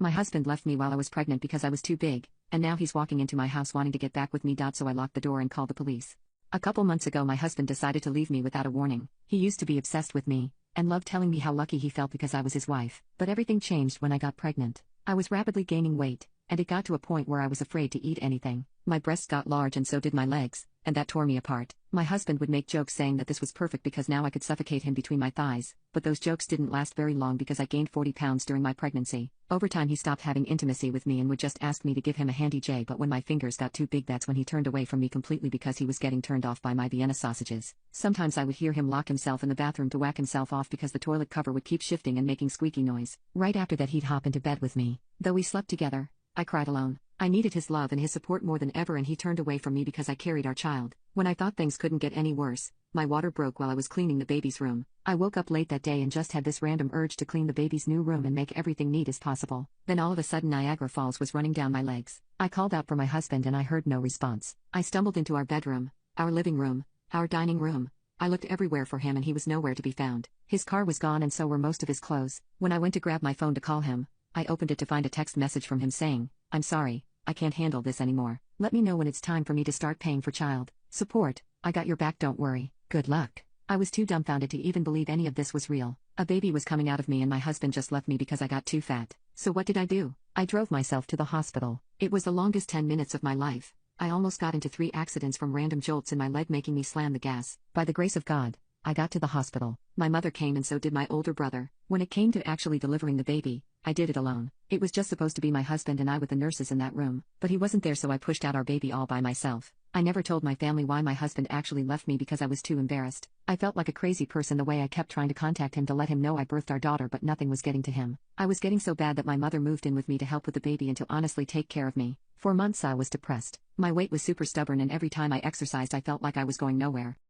My husband left me while I was pregnant because I was too big, and now he's walking into my house wanting to get back with me. So I locked the door and called the police. A couple months ago, my husband decided to leave me without a warning. He used to be obsessed with me and loved telling me how lucky he felt because I was his wife. But everything changed when I got pregnant. I was rapidly gaining weight, and it got to a point where I was afraid to eat anything. My breasts got large and so did my legs, and that tore me apart. My husband would make jokes saying that this was perfect because now I could suffocate him between my thighs, but those jokes didn't last very long because I gained 40 pounds during my pregnancy. Over time he stopped having intimacy with me and would just ask me to give him a handy J, but when my fingers got too big, that's when he turned away from me completely because he was getting turned off by my Vienna sausages. Sometimes I would hear him lock himself in the bathroom to whack himself off because the toilet cover would keep shifting and making squeaky noise. Right after that he'd hop into bed with me. Though we slept together, I cried alone. I needed his love and his support more than ever, and he turned away from me because I carried our child. When I thought things couldn't get any worse, my water broke while I was cleaning the baby's room. I woke up late that day and just had this random urge to clean the baby's new room and make everything neat as possible. Then all of a sudden Niagara Falls was running down my legs. I called out for my husband and I heard no response. I stumbled into our bedroom, our living room, our dining room. I looked everywhere for him and he was nowhere to be found. His car was gone and so were most of his clothes. When I went to grab my phone to call him, I opened it to find a text message from him saying, "I'm sorry, I can't handle this anymore. Let me know when it's time for me to start paying for child support. I got your back, don't worry. Good luck." I was too dumbfounded to even believe any of this was real. A baby was coming out of me and my husband just left me because I got too fat. So what did I do? I drove myself to the hospital. It was the longest 10 minutes of my life. I almost got into 3 accidents from random jolts in my leg making me slam the gas. By the grace of God, I got to the hospital. My mother came and so did my older brother. When it came to actually delivering the baby, I did it alone. It was just supposed to be my husband and I with the nurses in that room, but he wasn't there, so I pushed out our baby all by myself. I never told my family why my husband actually left me because I was too embarrassed. I felt like a crazy person the way I kept trying to contact him to let him know I birthed our daughter, but nothing was getting to him. I was getting so bad that my mother moved in with me to help with the baby and to honestly take care of me. For months I was depressed. My weight was super stubborn and every time I exercised I felt like I was going nowhere.